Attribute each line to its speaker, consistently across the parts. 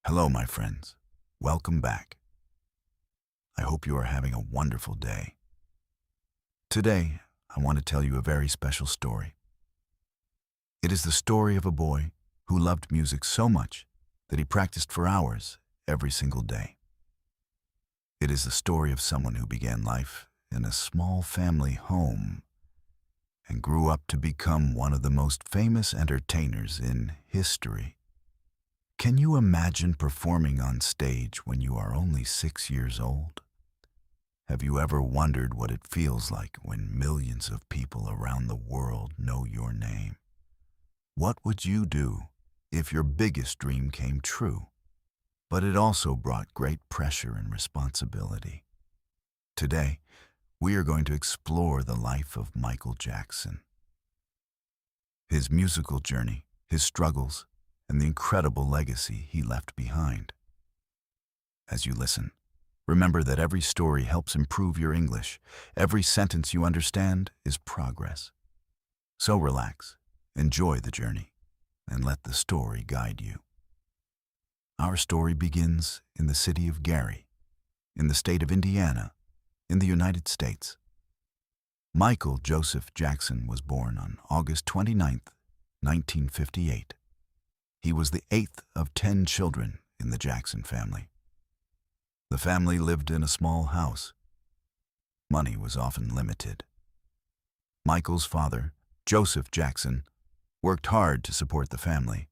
Speaker 1: Hello, my friends. Welcome back. I hope you are having a wonderful day. Today, I want to tell you a very special story. It is the story of a boy who loved music so much that he practiced for hours every single day. It is the story of someone who began life in a small family home and grew up to become one of the most famous entertainers in history. Can you imagine performing on stage when you are only 6 years old? Have you ever wondered what it feels like when millions of people around the world know your name? What would you do if your biggest dream came true? But it also brought great pressure and responsibility. Today, we are going to explore the life of Michael Jackson. His musical journey, his struggles, and the incredible legacy he left behind. As you listen, remember that every story helps improve your English. Every sentence you understand is progress. So relax, enjoy the journey, and let the story guide you. Our story begins in the city of Gary, in the state of Indiana, in the United States. Michael Joseph Jackson was born on August 29th, 1958. He was the 8th of 10 children in the Jackson family. The family lived in a small house. Money was often limited. Michael's father, Joseph Jackson, worked hard to support the family.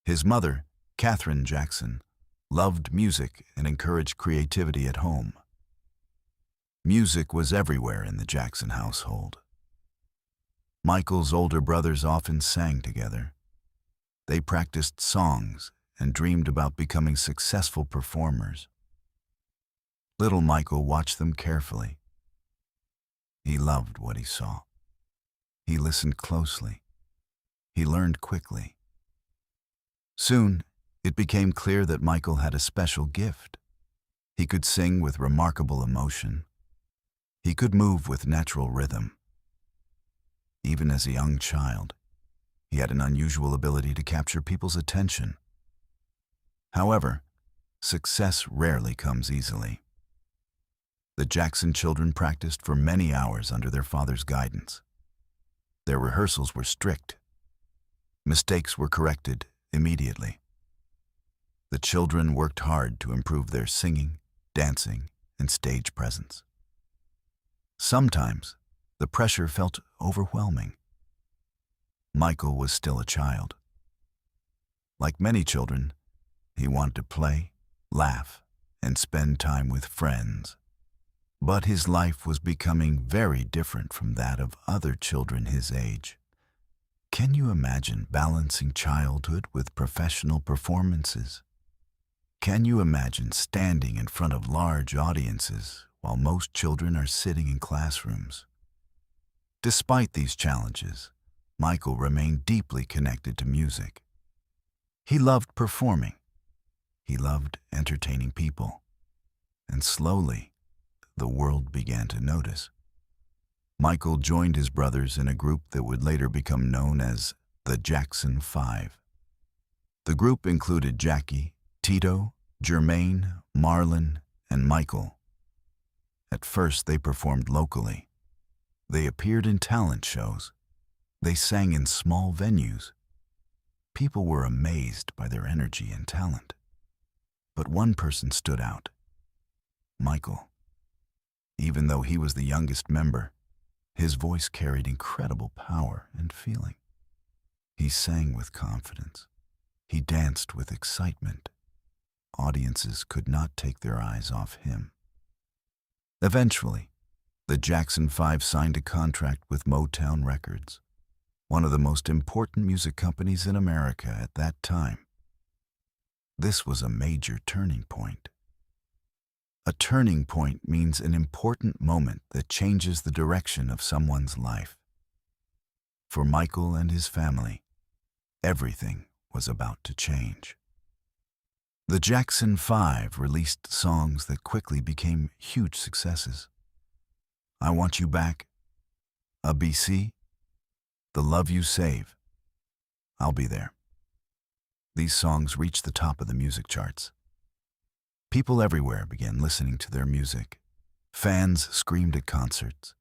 Speaker 1: His mother, Catherine Jackson, loved music and encouraged creativity at home. Music was everywhere in the Jackson household. Michael's older brothers often sang together. They practiced songs and dreamed about becoming successful performers. Little Michael watched them carefully. He loved what he saw. He listened closely. He learned quickly. Soon, it became clear that Michael had a special gift. He could sing with remarkable emotion. He could move with natural rhythm. Even as a young child, he had an unusual ability to capture people's attention. However, success rarely comes easily. The Jackson children practiced for many hours under their father's guidance. Their rehearsals were strict. Mistakes were corrected immediately. The children worked hard to improve their singing, dancing, and stage presence. Sometimes, the pressure felt overwhelming. Michael was still a child. Like many children, he wanted to play, laugh, and spend time with friends. But his life was becoming very different from that of other children his age. Can you imagine balancing childhood with professional performances? Can you imagine standing in front of large audiences while most children are sitting in classrooms? Despite these challenges, Michael remained deeply connected to music. He loved performing. He loved entertaining people. And slowly, the world began to notice. Michael joined his brothers in a group that would later become known as the Jackson 5. The group included Jackie, Tito, Jermaine, Marlon, and Michael. At first, they performed locally. They appeared in talent shows. They sang in small venues. People were amazed by their energy and talent. But one person stood out: Michael. Even though he was the youngest member, his voice carried incredible power and feeling. He sang with confidence. He danced with excitement. Audiences could not take their eyes off him. Eventually, the Jackson 5 signed a contract with Motown Records, one of the most important music companies in America at that time. This was a major turning point. A turning point means an important moment that changes the direction of someone's life. For Michael and his family, everything was about to change. The Jackson 5 released songs that quickly became huge successes. I Want You Back, ABC, The Love You Save, I'll Be There. These songs reached the top of the music charts. People everywhere began listening to their music. Fans screamed at concerts.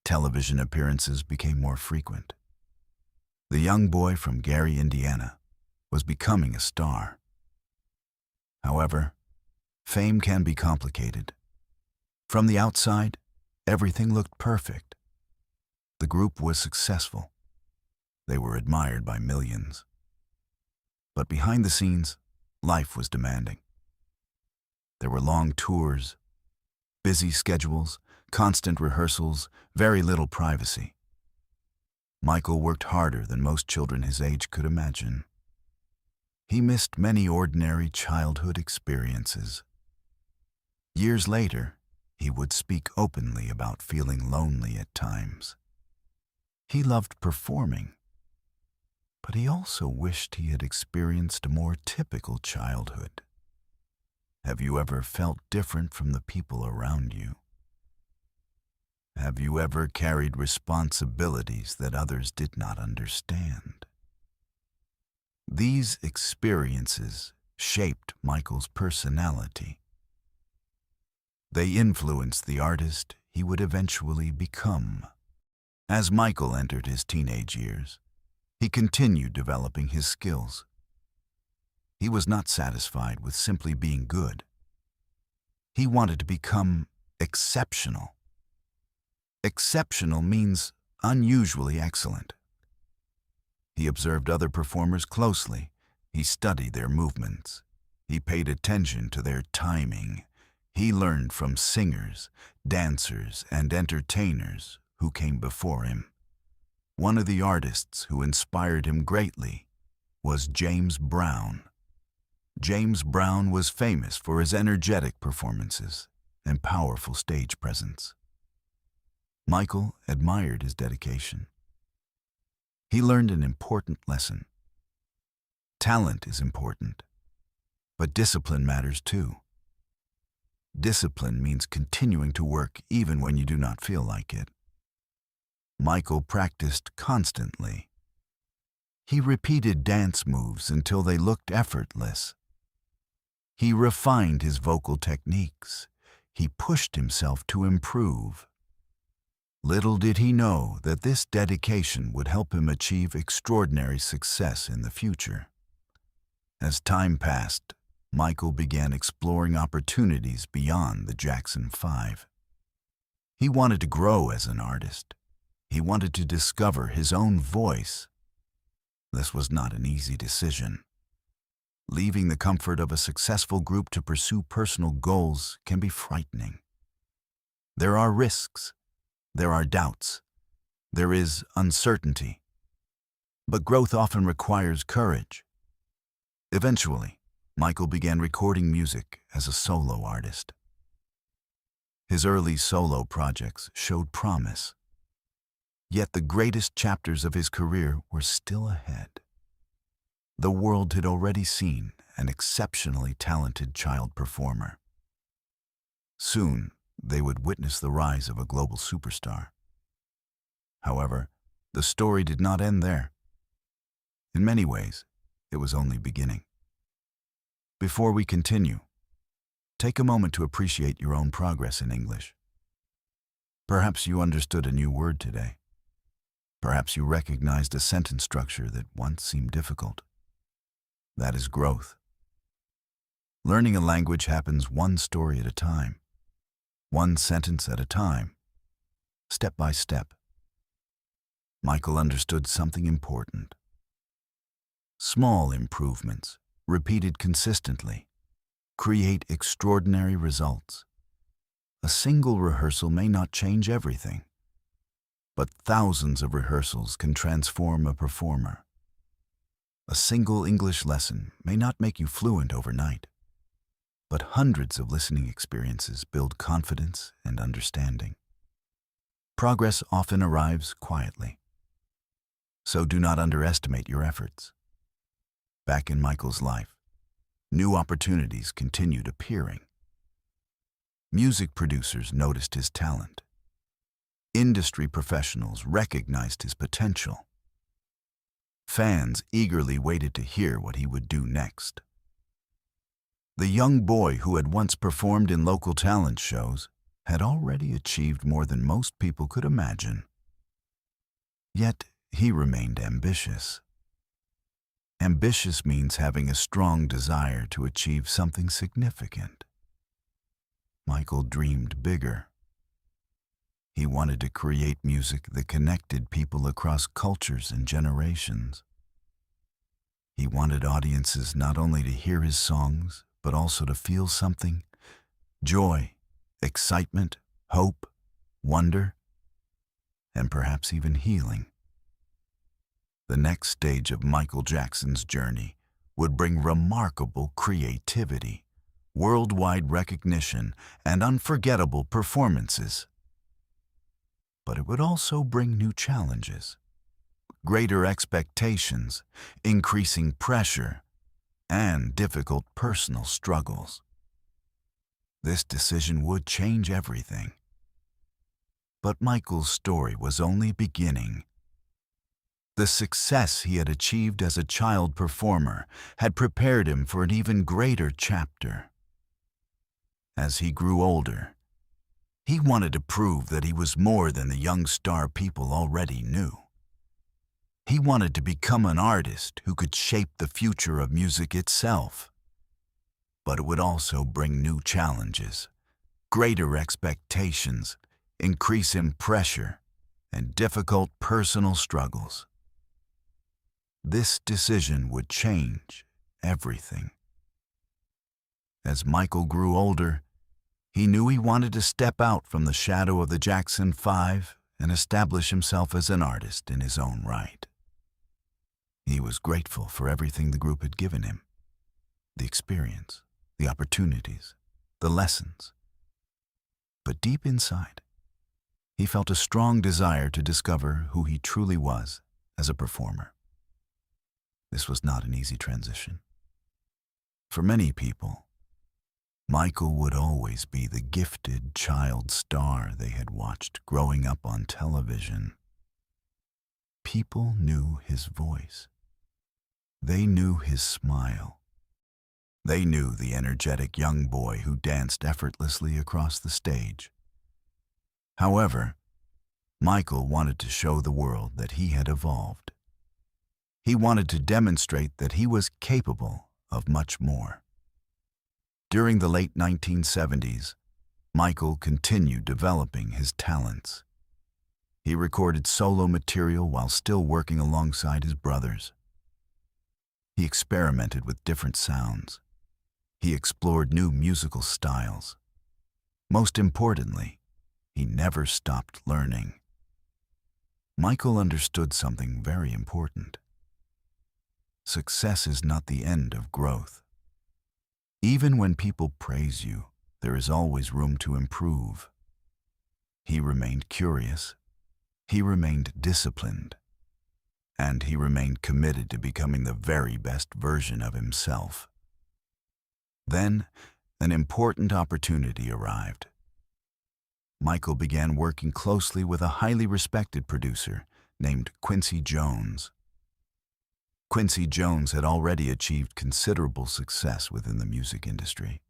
Speaker 1: Television appearances became more frequent. The young boy from Gary, Indiana, was becoming a star. However, fame can be complicated. From the outside, everything looked perfect. The group was successful. They were admired by millions. But behind the scenes, life was demanding. There were long tours, busy schedules, constant rehearsals, very little privacy. Michael worked harder than most children his age could imagine. He missed many ordinary childhood experiences. Years later, he would speak openly about feeling lonely at times. He loved performing, but he also wished he had experienced a more typical childhood. Have you ever felt different from the people around you? Have you ever carried responsibilities that others did not understand? These experiences shaped Michael's personality. They influenced the artist he would eventually become. As Michael entered his teenage years, he continued developing his skills. He was not satisfied with simply being good. He wanted to become exceptional. Exceptional means unusually excellent. He observed other performers closely. He studied their movements. He paid attention to their timing. He learned from singers, dancers, and entertainers who came before him. One of the artists who inspired him greatly was James Brown. James Brown was famous for his energetic performances and powerful stage presence. Michael admired his dedication. He learned an important lesson. Talent is important, but discipline matters too. Discipline means continuing to work even when you do not feel like it. Michael practiced constantly. He repeated dance moves until they looked effortless. He refined his vocal techniques. He pushed himself to improve. Little did he know that this dedication would help him achieve extraordinary success in the future. As time passed, Michael began exploring opportunities beyond the Jackson 5. He wanted to grow as an artist. He wanted to discover his own voice. This was not an easy decision. Leaving the comfort of a successful group to pursue personal goals can be frightening. There are risks. There are doubts. There is uncertainty. But growth often requires courage. Eventually, Michael began recording music as a solo artist. His early solo projects showed promise. Yet the greatest chapters of his career were still ahead. The world had already seen an exceptionally talented child performer. Soon, they would witness the rise of a global superstar. However, the story did not end there. In many ways, it was only beginning. Before we continue, take a moment to appreciate your own progress in English. Perhaps you understood a new word today. Perhaps you recognized a sentence structure that once seemed difficult. That is growth. Learning a language happens one story at a time, one sentence at a time, step by step. Michael understood something important. Small improvements, repeated consistently, create extraordinary results. A single rehearsal may not change everything, but thousands of rehearsals can transform a performer. A single English lesson may not make you fluent overnight, but hundreds of listening experiences build confidence and understanding. Progress often arrives quietly, so do not underestimate your efforts. Back in Michael's life, new opportunities continued appearing. Music producers noticed his talent. Industry professionals recognized his potential. Fans eagerly waited to hear what he would do next. The young boy who had once performed in local talent shows had already achieved more than most people could imagine. Yet he remained ambitious. Ambitious means having a strong desire to achieve something significant. Michael dreamed bigger. He wanted to create music that connected people across cultures and generations. He wanted audiences not only to hear his songs, but also to feel something: joy, excitement, hope, wonder, and perhaps even healing. The next stage of Michael Jackson's journey would bring remarkable creativity, worldwide recognition, and unforgettable performances. But it would also bring new challenges, greater expectations, increasing pressure, and difficult personal struggles. This decision would change everything. But Michael's story was only beginning. The success he had achieved as a child performer had prepared him for an even greater chapter. As he grew older, he wanted to prove that he was more than the young star people already knew. He wanted to become an artist who could shape the future of music itself. But it would also bring new challenges, greater expectations, increasing pressure, and difficult personal struggles. This decision would change everything. As Michael grew older, he knew he wanted to step out from the shadow of the Jackson 5 and establish himself as an artist in his own right. He was grateful for everything the group had given him: the experience, the opportunities, the lessons. But deep inside, he felt a strong desire to discover who he truly was as a performer. This was not an easy transition. For many people, Michael would always be the gifted child star they had watched growing up on television. People knew his voice. They knew his smile. They knew the energetic young boy who danced effortlessly across the stage. However, Michael wanted to show the world that he had evolved. He wanted to demonstrate that he was capable of much more. During the late 1970s, Michael continued developing his talents. He recorded solo material while still working alongside his brothers. He experimented with different sounds. He explored new musical styles. Most importantly, he never stopped learning. Michael understood something very important. Success is not the end of growth. Even when people praise you, there is always room to improve. He remained curious. He remained disciplined. And he remained committed to becoming the very best version of himself. Then, an important opportunity arrived. Michael began working closely with a highly respected producer named Quincy Jones. Quincy Jones had already achieved considerable success within the music industry.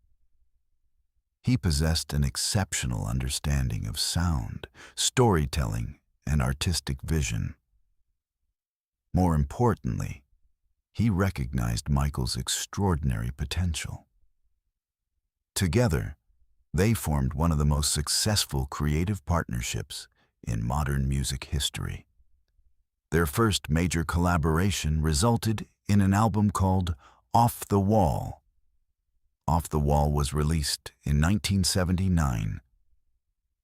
Speaker 1: He possessed an exceptional understanding of sound, storytelling, and artistic vision. More importantly, he recognized Michael's extraordinary potential. Together, they formed one of the most successful creative partnerships in modern music history. Their first major collaboration resulted in an album called Off the Wall. Off the Wall was released in 1979.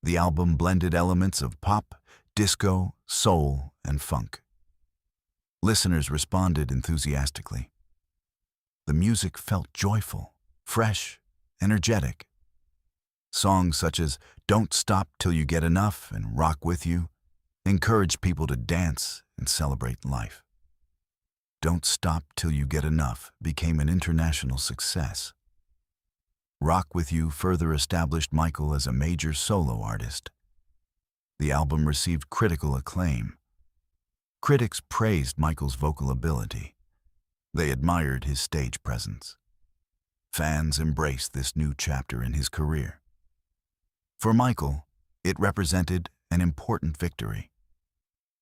Speaker 1: The album blended elements of pop, disco, soul, and funk. Listeners responded enthusiastically. The music felt joyful, fresh, energetic. Songs such as Don't Stop Till You Get Enough and Rock With You encouraged people to dance and celebrate life. Don't Stop Till You Get Enough became an international success. Rock With You further established Michael as a major solo artist. The album received critical acclaim. Critics praised Michael's vocal ability. They admired his stage presence. Fans embraced this new chapter in his career. For Michael, it represented an important victory.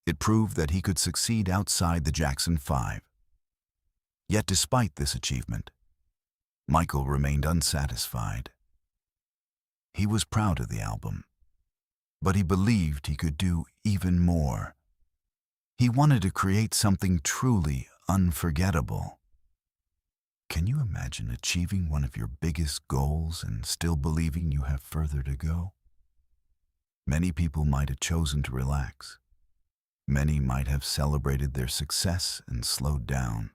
Speaker 1: It proved that he could succeed outside the Jackson 5. Yet despite this achievement, Michael remained unsatisfied. He was proud of the album, but he believed he could do even more. He wanted to create something truly unforgettable. Can you imagine achieving one of your biggest goals and still believing you have further to go? Many people might have chosen to relax. Many might have celebrated their success and slowed down.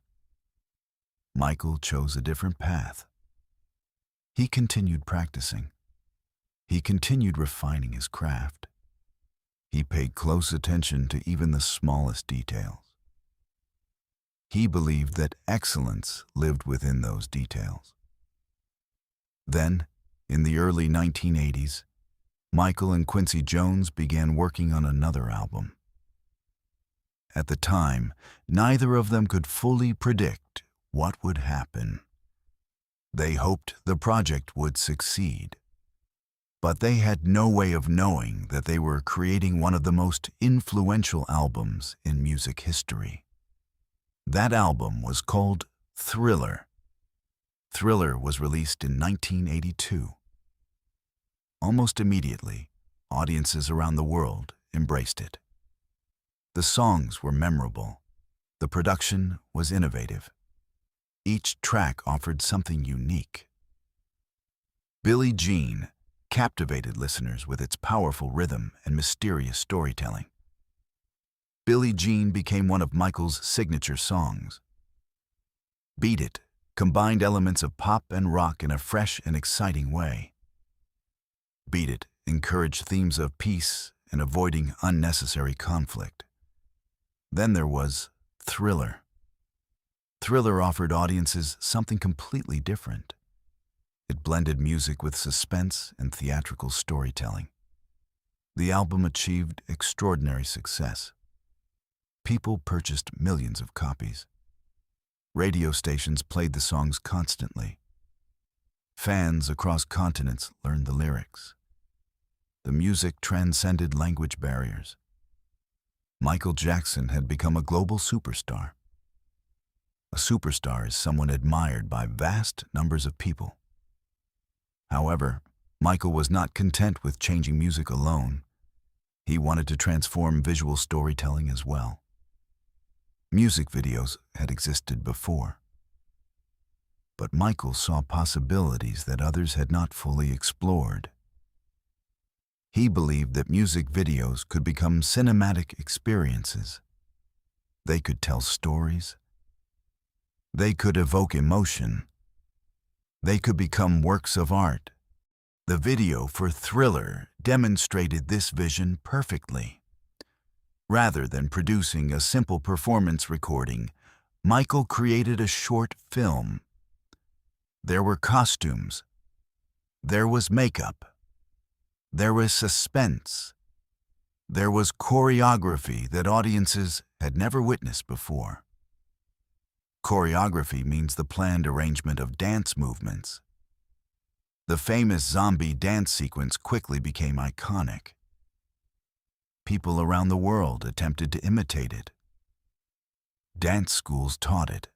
Speaker 1: Michael chose a different path. He continued practicing. He continued refining his craft. He paid close attention to even the smallest details. He believed that excellence lived within those details. Then, in the early 1980s, Michael and Quincy Jones began working on another album. At the time, neither of them could fully predict what would happen. They hoped the project would succeed, but they had no way of knowing that they were creating one of the most influential albums in music history. That album was called Thriller. Thriller was released in 1982. Almost immediately, audiences around the world embraced it. The songs were memorable. The production was innovative. Each track offered something unique. Billie Jean captivated listeners with its powerful rhythm and mysterious storytelling. Billie Jean became one of Michael's signature songs. Beat It combined elements of pop and rock in a fresh and exciting way. Beat It encouraged themes of peace and avoiding unnecessary conflict. Then there was Thriller. Thriller offered audiences something completely different. It blended music with suspense and theatrical storytelling. The album achieved extraordinary success. People purchased millions of copies. Radio stations played the songs constantly. Fans across continents learned the lyrics. The music transcended language barriers. Michael Jackson had become a global superstar. A superstar is someone admired by vast numbers of people. However, Michael was not content with changing music alone. He wanted to transform visual storytelling as well. Music videos had existed before, but Michael saw possibilities that others had not fully explored. He believed that music videos could become cinematic experiences. They could tell stories. They could evoke emotion. They could become works of art. The video for Thriller demonstrated this vision perfectly. Rather than producing a simple performance recording, Michael created a short film. There were costumes. There was makeup. There was suspense. There was choreography that audiences had never witnessed before. Choreography means the planned arrangement of dance movements. The famous zombie dance sequence quickly became iconic. People around the world attempted to imitate it. Dance schools taught it.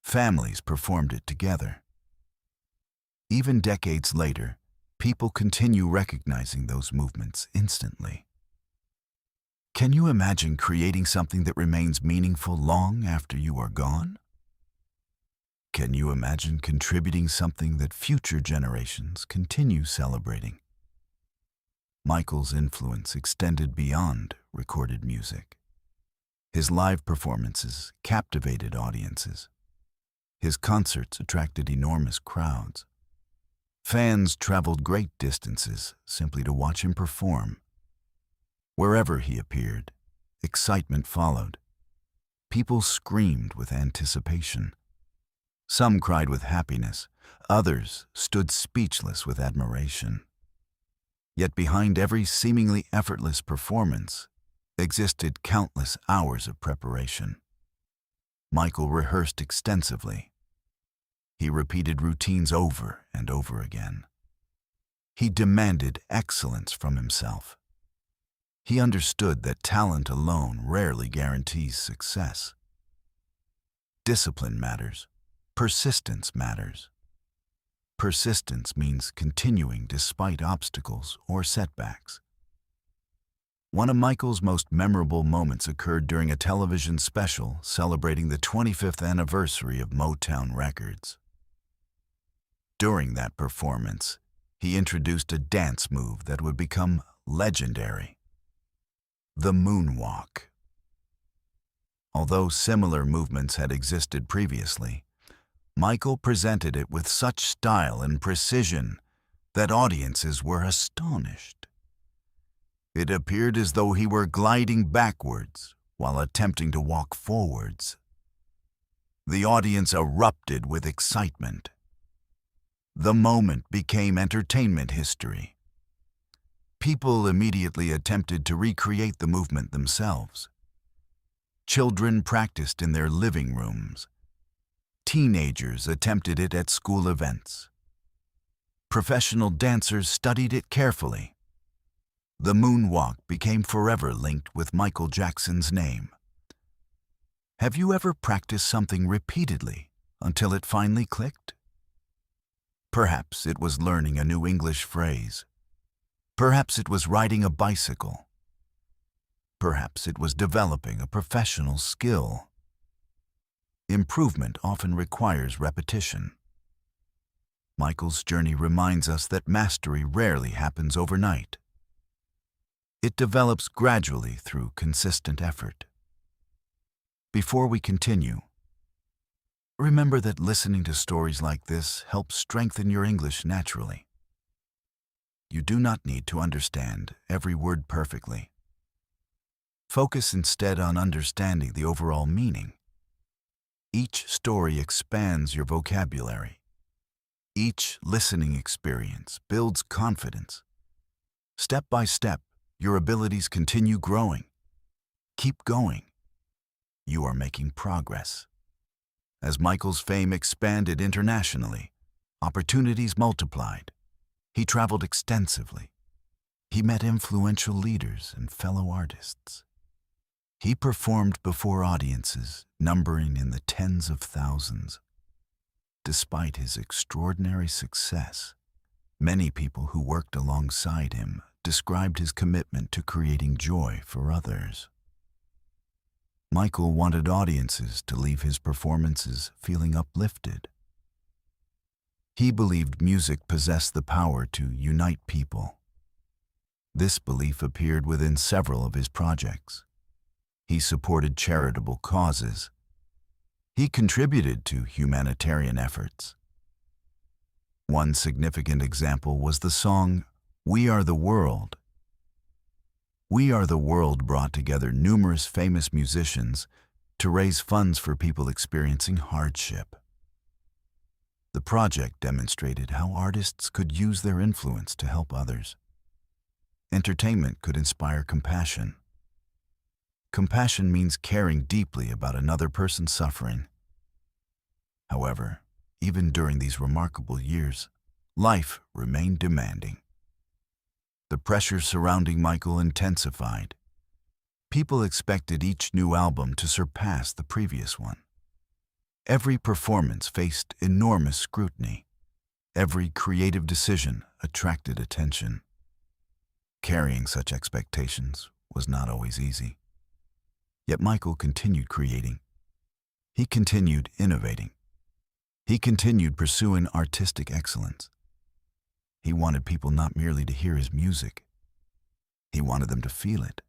Speaker 1: Families performed it together. Even decades later, people continue recognizing those movements instantly. Can you imagine creating something that remains meaningful long after you are gone? Can you imagine contributing something that future generations continue celebrating? Michael's influence extended beyond recorded music. His live performances captivated audiences. His concerts attracted enormous crowds. Fans traveled great distances simply to watch him perform. Wherever he appeared, excitement followed. People screamed with anticipation. Some cried with happiness, others stood speechless with admiration. Yet behind every seemingly effortless performance, existed countless hours of preparation. Michael rehearsed extensively. He repeated routines over and over again. He demanded excellence from himself. He understood that talent alone rarely guarantees success. Discipline matters. Persistence matters. Persistence means continuing despite obstacles or setbacks. One of Michael's most memorable moments occurred during a television special celebrating the 25th anniversary of Motown Records. During that performance, he introduced a dance move that would become legendary: the moonwalk. Although similar movements had existed previously, Michael presented it with such style and precision that audiences were astonished. It appeared as though he were gliding backwards while attempting to walk forwards. The audience erupted with excitement. The moment became entertainment history. People immediately attempted to recreate the movement themselves. Children practiced in their living rooms. Teenagers attempted it at school events. Professional dancers studied it carefully. The moonwalk became forever linked with Michael Jackson's name. Have you ever practiced something repeatedly until it finally clicked? Perhaps it was learning a new English phrase. Perhaps it was riding a bicycle. Perhaps it was developing a professional skill. Improvement often requires repetition. Michael's journey reminds us that mastery rarely happens overnight. It develops gradually through consistent effort. Before we continue, remember that listening to stories like this helps strengthen your English naturally. You do not need to understand every word perfectly. Focus instead on understanding the overall meaning. Each story expands your vocabulary. Each listening experience builds confidence. Step by step, your abilities continue growing. Keep going. You are making progress. As Michael's fame expanded internationally, opportunities multiplied. He traveled extensively. He met influential leaders and fellow artists. He performed before audiences numbering in the tens of thousands. Despite his extraordinary success, many people who worked alongside him described his commitment to creating joy for others. Michael wanted audiences to leave his performances feeling uplifted. He believed music possessed the power to unite people. This belief appeared within several of his projects. He supported charitable causes. He contributed to humanitarian efforts. One significant example was the song, "We Are the World." "We Are the World" brought together numerous famous musicians to raise funds for people experiencing hardship. The project demonstrated how artists could use their influence to help others. Entertainment could inspire compassion. Compassion means caring deeply about another person's suffering. However, even during these remarkable years, life remained demanding. The pressure surrounding Michael intensified. People expected each new album to surpass the previous one. Every performance faced enormous scrutiny. Every creative decision attracted attention. Carrying such expectations was not always easy. Yet Michael continued creating. He continued innovating. He continued pursuing artistic excellence. He wanted people not merely to hear his music. He wanted them to feel it,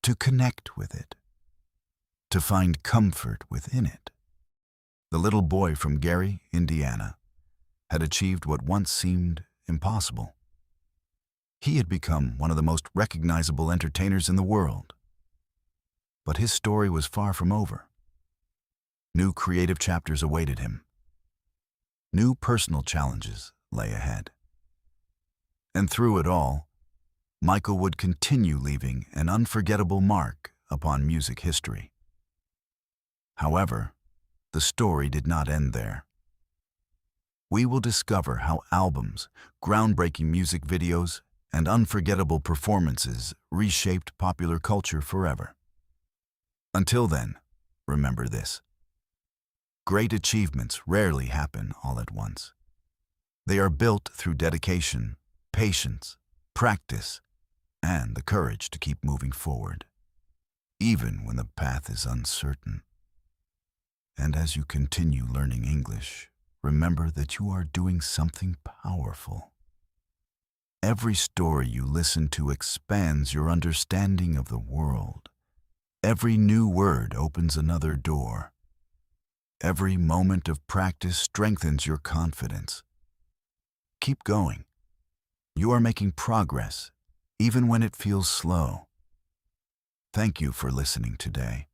Speaker 1: to connect with it, to find comfort within it. The little boy from Gary, Indiana, had achieved what once seemed impossible. He had become one of the most recognizable entertainers in the world. But his story was far from over. New creative chapters awaited him. New personal challenges lay ahead. And through it all, Michael would continue leaving an unforgettable mark upon music history. However, the story did not end there. We will discover how albums, groundbreaking music videos, and unforgettable performances reshaped popular culture forever. Until then, remember this: great achievements rarely happen all at once. They are built through dedication, patience, practice, and the courage to keep moving forward, even when the path is uncertain. And as you continue learning English, remember that you are doing something powerful. Every story you listen to expands your understanding of the world. Every new word opens another door. Every moment of practice strengthens your confidence. Keep going. You are making progress, even when it feels slow. Thank you for listening today.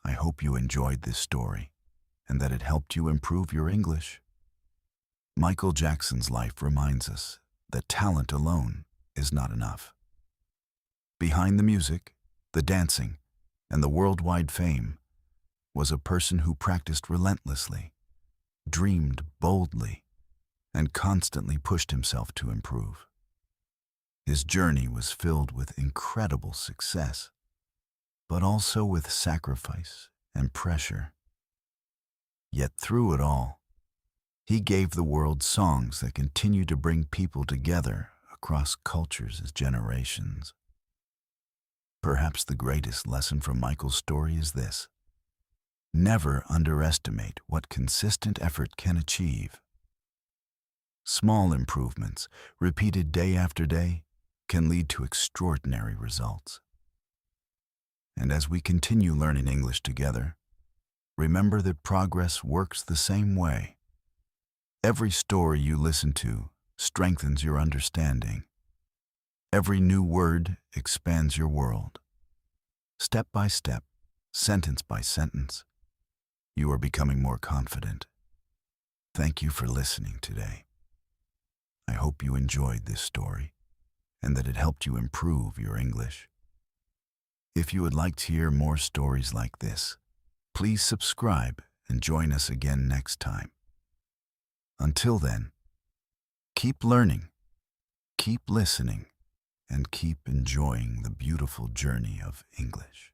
Speaker 1: I hope you enjoyed this story and that it helped you improve your English. Michael Jackson's life reminds us that talent alone is not enough. Behind the music, the dancing, and the worldwide fame was a person who practiced relentlessly, dreamed boldly, and constantly pushed himself to improve. His journey was filled with incredible success, but also with sacrifice and pressure. Yet through it all, he gave the world songs that continue to bring people together across cultures and generations. Perhaps the greatest lesson from Michael's story is this: never underestimate what consistent effort can achieve. Small improvements, repeated day after day, can lead to extraordinary results. And as we continue learning English together, remember that progress works the same way. Every story you listen to strengthens your understanding. Every new word expands your world. Step by step, sentence by sentence, you are becoming more confident. Thank you for listening today. I hope you enjoyed this story and that it helped you improve your English. If you would like to hear more stories like this, please subscribe and join us again next time. Until then, keep learning, keep listening, and keep enjoying the beautiful journey of English.